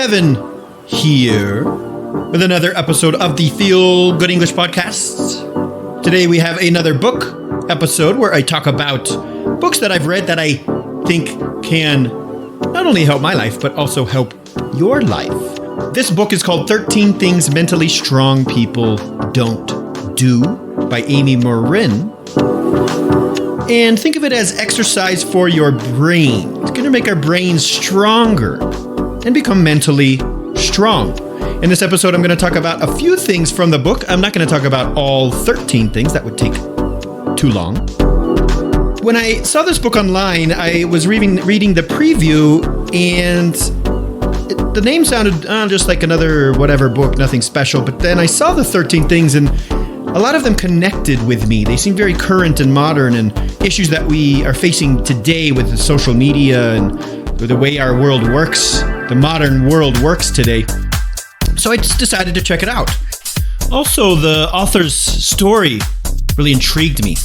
Kevin here with another episode of the Feel Good English Podcast. Today we have another book episode where I talk about books that I've read that I think can not only help my life, but also help your life. This book is called 13 Things Mentally Strong People Don't Do by Amy Morin. And think of it as exercise for your brain. It's going to make our brains stronger and become mentally strong. In this episode, I'm going to talk about a few things from the book. I'm not going to talk about all 13 things. That would take too long. When I saw this book online, I was reading the preview, and the name sounded just like another whatever book, nothing special. But then I saw the 13 things, and a lot of them connected with me. They seem very current and modern, and issues that we are facing today with the social media and the way our world works, the modern world works today. So I just decided to check it out. Also, the author's story really intrigued me.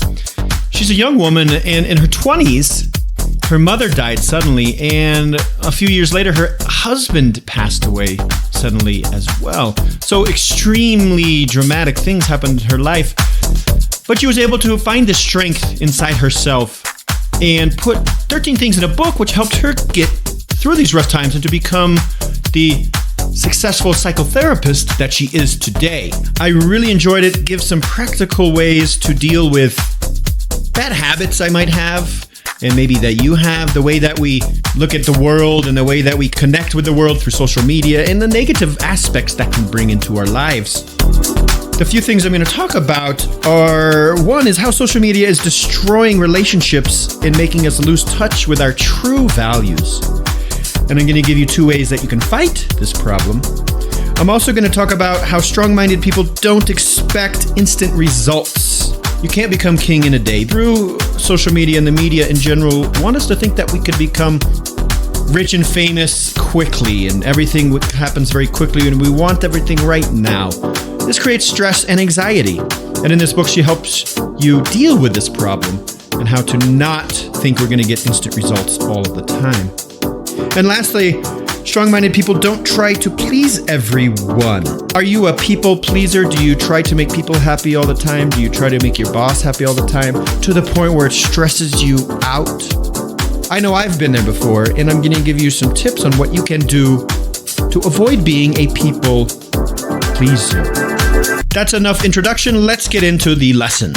She's a young woman, and in her 20s, her mother died suddenly, and a few years later, her husband passed away suddenly as well. So extremely dramatic things happened in her life, but she was able to find the strength inside herself and put 13 things in a book which helped her get through these rough times and to become the successful psychotherapist that she is today. I really enjoyed it. It gives some practical ways to deal with bad habits I might have, and maybe that you have, the way that we look at the world and the way that we connect with the world through social media and the negative aspects that can bring into our lives. The few things I'm going to talk about are, one is how social media is destroying relationships and making us lose touch with our true values. And I'm going to give you 2 ways that you can fight this problem. I'm also going to talk about how strong-minded people don't expect instant results. You can't become king in a day. Through social media and the media in general, want us to think that we could become rich and famous quickly, and everything happens very quickly, and we want everything right now. This creates stress and anxiety. And in this book, she helps you deal with this problem and how to not think we're going to get instant results all of the time. And lastly, strong-minded people don't try to please everyone. Are you a people pleaser? Do you try to make people happy all the time? Do you try to make your boss happy all the time to the point where it stresses you out? I know I've been there before, and I'm going to give you some tips on what you can do to avoid being a people pleaser. That's enough introduction. Let's get into the lesson.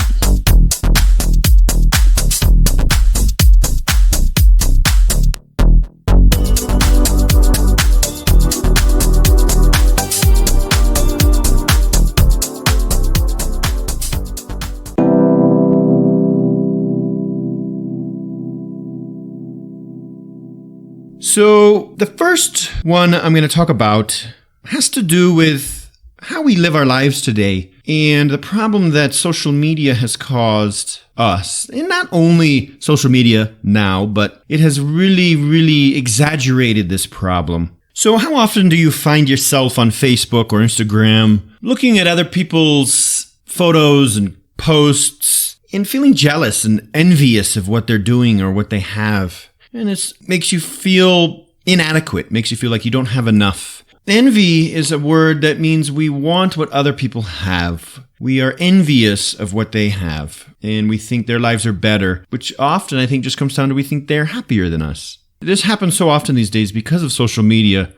So the first one I'm going to talk about has to do with how we live our lives today and the problem that social media has caused us. And not only social media now, but it has really exaggerated this problem. So how often do you find yourself on Facebook or Instagram looking at other people's photos and posts and feeling jealous and envious of what they're doing or what they have? And it makes you feel inadequate, makes you feel like you don't have enough. Envy is a word that means we want what other people have. We are envious of what they have, and we think their lives are better, which often I think just comes down to we think they're happier than us. This happens so often these days because of social media,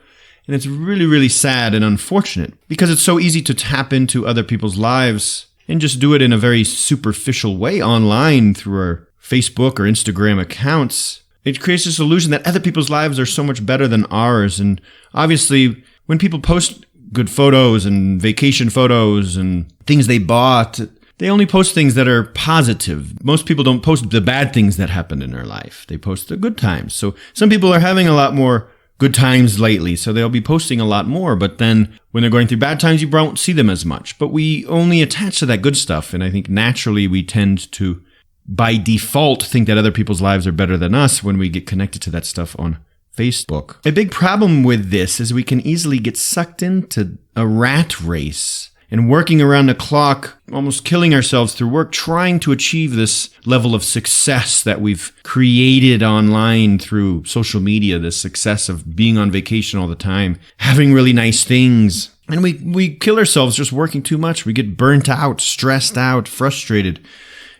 and it's really sad and unfortunate because it's so easy to tap into other people's lives and just do it in a very superficial way online through our Facebook or Instagram accounts. It creates this illusion that other people's lives are so much better than ours. And obviously, when people post good photos and vacation photos and things they bought, they only post things that are positive. Most people don't post the bad things that happened in their life. They post the good times. So some people are having a lot more good times lately, so they'll be posting a lot more. But then when they're going through bad times, you won't see them as much. But we only attach to that good stuff. And I think naturally we tend to, by default, think that other people's lives are better than us when we get connected to that stuff on Facebook. A big problem with this is we can easily get sucked into a rat race and working around the clock, almost killing ourselves through work, trying to achieve this level of success that we've created online through social media, this success of being on vacation all the time, having really nice things. And we kill ourselves just working too much. We get burnt out, stressed out, frustrated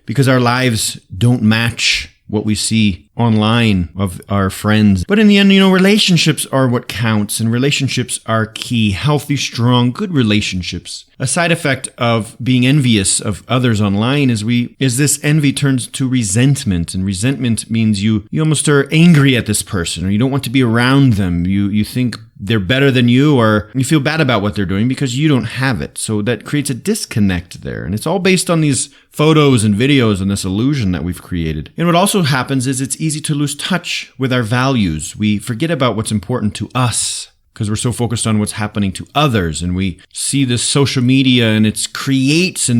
because our lives don't match what we see online of our friends. But in the end, relationships are what counts, and relationships are key. Healthy, strong, good relationships. A side effect of being envious of others online is this envy turns to resentment, and resentment means you almost are angry at this person, or you don't want to be around them. You think they're better than you, or you feel bad about what they're doing because you don't have it. So that creates a disconnect there. And it's all based on these photos and videos and this illusion that we've created. And what also happens is it's easy to lose touch with our values. We forget about what's important to us because we're so focused on what's happening to others. And we see this social media and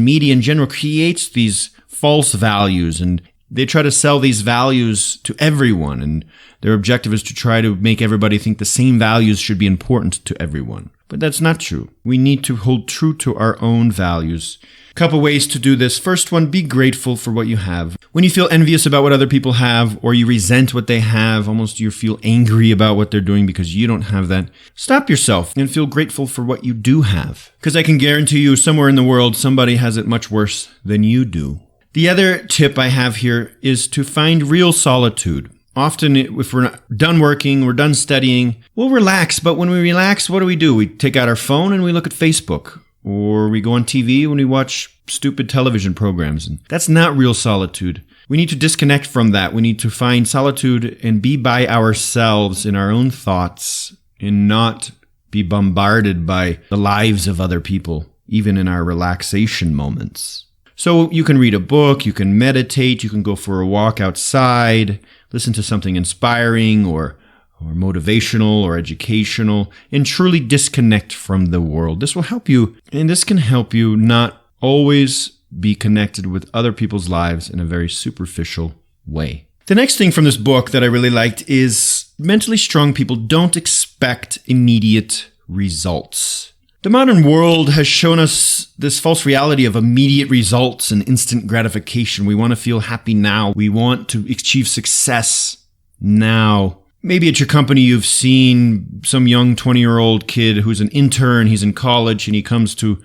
media in general creates these false values, and they try to sell these values to everyone, and their objective is to try to make everybody think the same values should be important to everyone. But that's not true. We need to hold true to our own values. A couple ways to do this. First one, be grateful for what you have. When you feel envious about what other people have, or you resent what they have, almost you feel angry about what they're doing because you don't have that, stop yourself and feel grateful for what you do have. Because I can guarantee you, somewhere in the world, somebody has it much worse than you do. The other tip I have here is to find real solitude. Often, if we're not done working, we're done studying, we'll relax. But when we relax, what do? We take out our phone and we look at Facebook. Or we go on TV when we watch stupid television programs. And that's not real solitude. We need to disconnect from that. We need to find solitude and be by ourselves in our own thoughts and not be bombarded by the lives of other people, even in our relaxation moments. So you can read a book, you can meditate, you can go for a walk outside, listen to something inspiring or motivational or educational, and truly disconnect from the world. This will help you, and this can help you not always be connected with other people's lives in a very superficial way. The next thing from this book that I really liked is mentally strong people don't expect immediate results. The modern world has shown us this false reality of immediate results and instant gratification. We want to feel happy now. We want to achieve success now. Maybe at your company you've seen some young 20-year-old kid who's an intern. He's in college and he comes to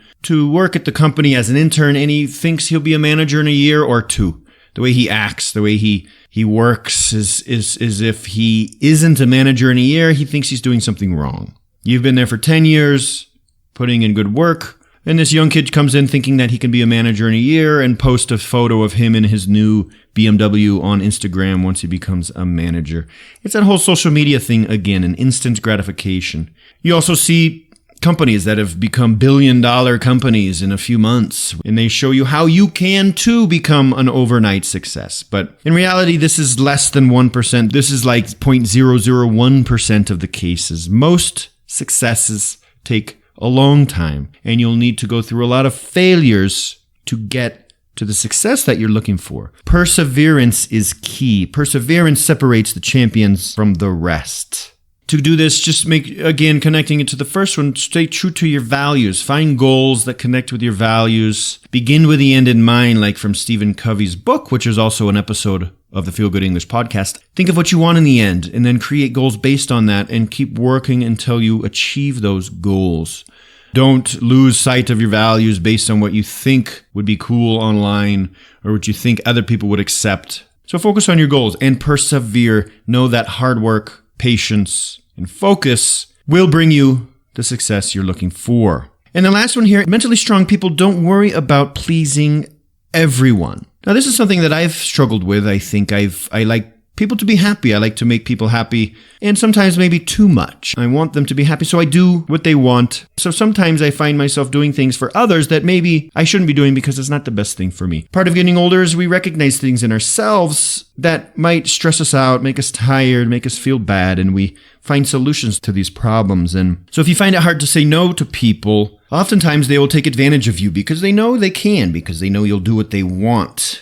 work at the company as an intern, and he thinks he'll be a manager in a year or two. The way he acts, the way he works is if he isn't a manager in a year, he thinks he's doing something wrong. You've been there for 10 years. Putting in good work, and this young kid comes in thinking that he can be a manager in a year and post a photo of him in his new BMW on Instagram once he becomes a manager. It's that whole social media thing again, an instant gratification. You also see companies that have become billion-dollar companies in a few months, and they show you how you can too become an overnight success. But in reality, this is less than 1%. This is like 0.001% of the cases. Most successes take a long time, and you'll need to go through a lot of failures to get to the success that you're looking for. Perseverance is key. Perseverance separates the champions from the rest. To do this, just connecting it to the first one, stay true to your values. Find goals that connect with your values. Begin with the end in mind, like from Stephen Covey's book, which is also an episode of the Feel Good English podcast. Think of what you want in the end, and then create goals based on that, and keep working until you achieve those goals. Don't lose sight of your values based on what you think would be cool online or what you think other people would accept. So focus on your goals and persevere. Know that hard work, patience, and focus will bring you the success you're looking for. And the last one here, mentally strong people don't worry about pleasing everyone. Now, this is something that I've struggled with. I think I like people to be happy. I like to make people happy, and sometimes maybe too much. I want them to be happy, so I do what they want. So sometimes I find myself doing things for others that maybe I shouldn't be doing because it's not the best thing for me. Part of getting older is we recognize things in ourselves that might stress us out, make us tired, make us feel bad, and we find solutions to these problems. And so if you find it hard to say no to people, oftentimes they will take advantage of you because they know they can, because they know you'll do what they want.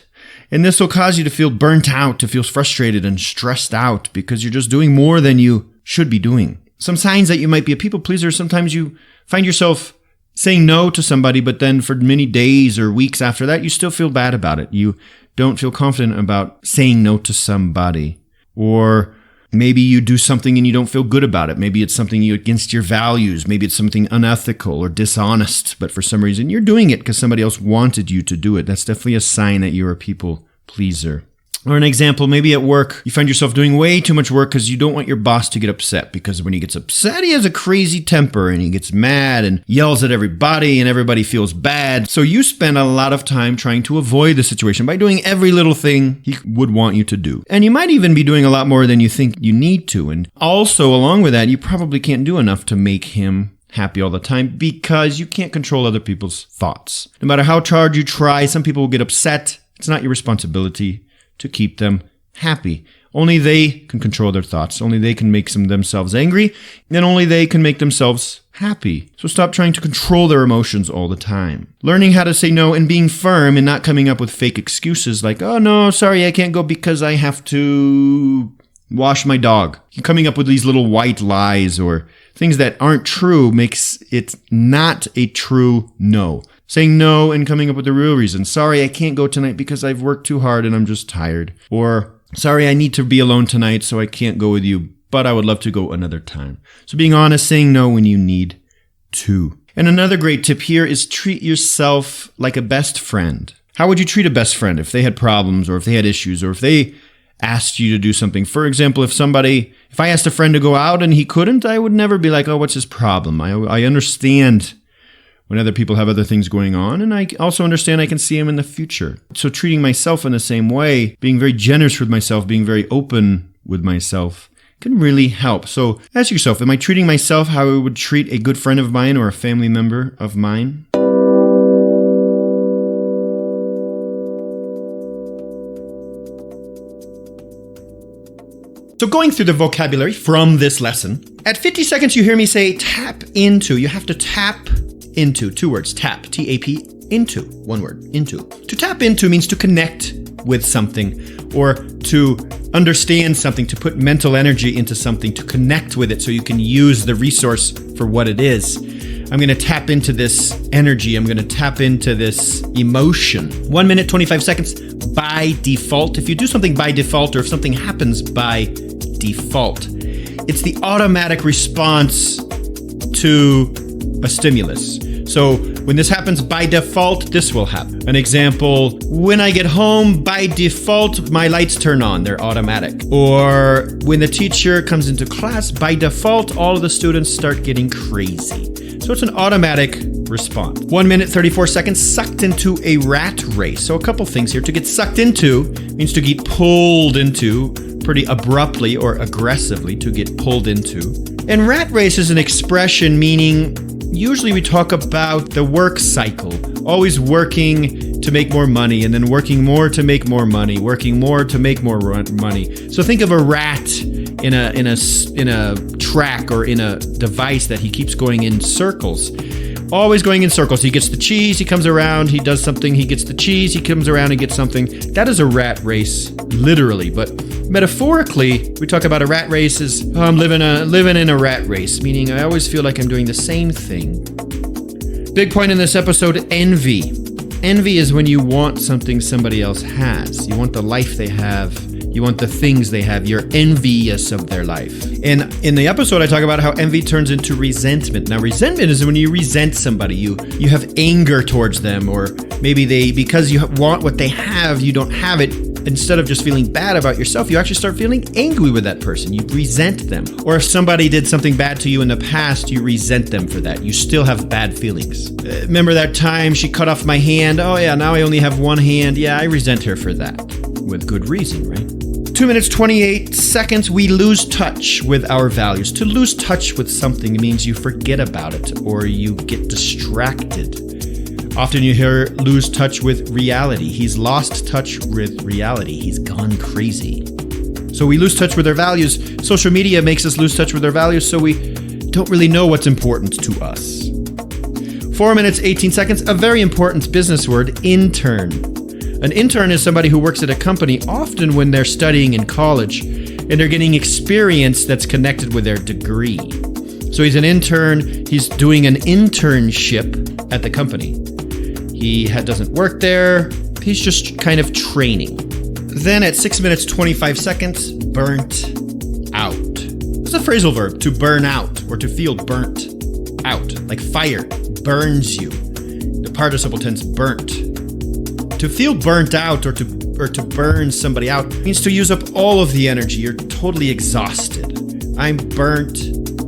And this will cause you to feel burnt out, to feel frustrated and stressed out because you're just doing more than you should be doing. Some signs that you might be a people pleaser, sometimes you find yourself saying no to somebody, but then for many days or weeks after that, you still feel bad about it. You don't feel confident about saying no to somebody. Or maybe you do something and you don't feel good about it. Maybe it's something against your values. Maybe it's something unethical or dishonest, but for some reason you're doing it because somebody else wanted you to do it. That's definitely a sign that you're a people pleaser. Or an example, maybe at work, you find yourself doing way too much work because you don't want your boss to get upset, because when he gets upset, he has a crazy temper and he gets mad and yells at everybody and everybody feels bad. So you spend a lot of time trying to avoid the situation by doing every little thing he would want you to do. And you might even be doing a lot more than you think you need to. And also, along with that, you probably can't do enough to make him happy all the time because you can't control other people's thoughts. No matter how hard you try, some people will get upset. It's not your responsibility to keep them happy. Only they can control their thoughts. Only they can make themselves angry, and only they can make themselves happy. So stop trying to control their emotions all the time. Learning how to say no and being firm and not coming up with fake excuses like, oh no, sorry, I can't go because I have to wash my dog. Coming up with these little white lies or things that aren't true makes it not a true no. Saying no and coming up with the real reason. Sorry, I can't go tonight because I've worked too hard and I'm just tired. Or, sorry, I need to be alone tonight so I can't go with you, but I would love to go another time. So being honest, saying no when you need to. And another great tip here is treat yourself like a best friend. How would you treat a best friend if they had problems or if they had issues or if they asked you to do something? For example, if I asked a friend to go out and he couldn't, I would never be like, oh, what's his problem? I understand when other people have other things going on, and I also understand I can see him in the future. So treating myself in the same way, being very generous with myself, being very open with myself can really help. So ask yourself, am I treating myself how I would treat a good friend of mine or a family member of mine? So going through the vocabulary from this lesson, at 50 seconds you hear me say tap into. You have to tap into. 2 words, tap, T-A-P, into, 1 word, into. To tap into means to connect with something or to understand something, to put mental energy into something, to connect with it so you can use the resource for what it is. I'm going to tap into this energy. I'm going to tap into this emotion. 1 minute, 25 seconds by default. If you do something by default or if something happens by default, it's the automatic response to a stimulus. So when this happens by default, this will happen. An example, when I get home, by default, my lights turn on. They're automatic. Or when the teacher comes into class, by default, all of the students start getting crazy. So it's an automatic response. 1 minute, 34 seconds, sucked into a rat race. So a couple things here. To get sucked into means to get pulled into pretty abruptly or aggressively, to get pulled into. And rat race is an expression meaning usually we talk about the work cycle, always working to make more money and then working more to make more money, working more to make more money. So think of a rat in a track or in a device that he keeps going in circles. Always going in circles. He gets the cheese, he comes around, he does something, he gets the cheese, he comes around and gets something. That is a rat race, literally. But metaphorically, we talk about a rat race as I'm living in a rat race, meaning I always feel like I'm doing the same thing. Big point in this episode, envy. Envy is when you want something somebody else has. You want the life they have. You want the things they have. You're envious of their life. And in the episode, I talk about how envy turns into resentment. Now, resentment is when you resent somebody. You have anger towards them, or maybe because you want what they have, you don't have it. Instead of just feeling bad about yourself, you actually start feeling angry with that person. You resent them. Or if somebody did something bad to you in the past, you resent them for that. You still have bad feelings. Remember that time she cut off my hand? Oh yeah, now I only have one hand. Yeah, I resent her for that. With good reason, right? 2 minutes, 28 seconds, we lose touch with our values. To lose touch with something means you forget about it or you get distracted. Often you hear lose touch with reality. He's lost touch with reality. He's gone crazy. So we lose touch with our values. Social media makes us lose touch with our values, so we don't really know what's important to us. 4 minutes, 18 seconds, a very important business word, intern. An intern is somebody who works at a company, often when they're studying in college, and they're getting experience that's connected with their degree. So he's an intern. He's doing an internship at the company. He doesn't work there. He's just kind of training. Then at 6 minutes, 25 seconds, burnt out. It's a phrasal verb, to burn out or to feel burnt out. Like fire burns you. The participle tense burnt. To feel burnt out or to burn somebody out means to use up all of the energy. You're totally exhausted. I'm burnt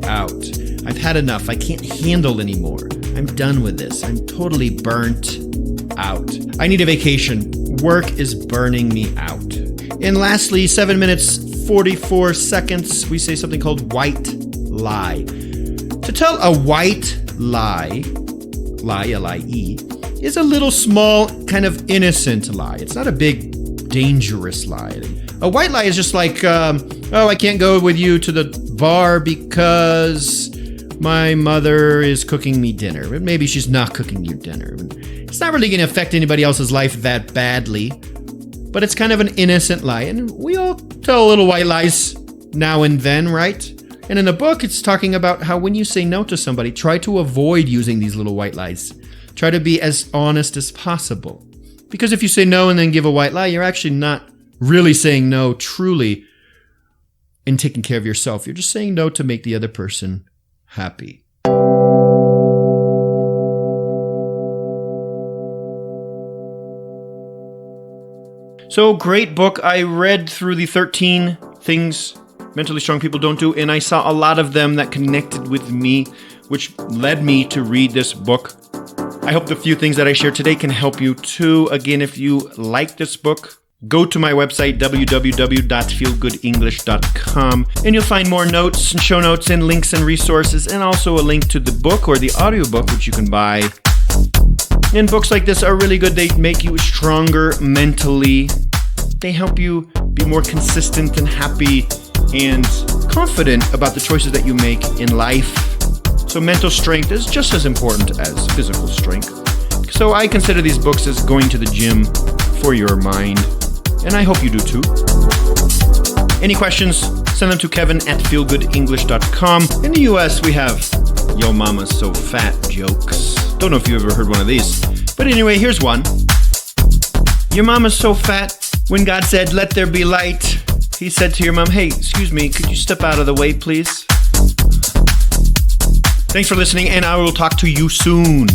out. I've had enough. I can't handle anymore. I'm done with this. I'm totally burnt out. I need a vacation. Work is burning me out. And lastly, 7 minutes, 44 seconds, we say something called white lie. To tell a white lie, L-I-E, is a little small, kind of innocent lie. It's not a big, dangerous lie. A white lie is just like, I can't go with you to the bar because my mother is cooking me dinner. But maybe she's not cooking you dinner. It's not really going to affect anybody else's life that badly. But it's kind of an innocent lie. And we all tell little white lies now and then, right? And in the book, it's talking about how when you say no to somebody, try to avoid using these little white lies. Try to be as honest as possible. Because if you say no and then give a white lie, you're actually not really saying no truly in taking care of yourself. You're just saying no to make the other person happy. So, great book. I read through the 13 things mentally strong people don't do, and I saw a lot of them that connected with me, which led me to read this book. I hope the few things that I shared today can help you too. Again, if you like this book, go to my website, www.feelgoodenglish.com, and you'll find more notes and show notes and links and resources, and also a link to the book or the audiobook, which you can buy. And books like this are really good. They make you stronger mentally. They help you be more consistent and happy and confident about the choices that you make in life. So mental strength is just as important as physical strength. So I consider these books as going to the gym for your mind. And I hope you do too. Any questions? Send them to kevin@feelgoodenglish.com. In the US, we have Yo Mama's So Fat jokes. Don't know if you ever heard one of these. But anyway, here's one. Your mama's so fat, when God said, let there be light, he said to your mom, hey, excuse me, could you step out of the way, please? Thanks for listening, and I will talk to you soon.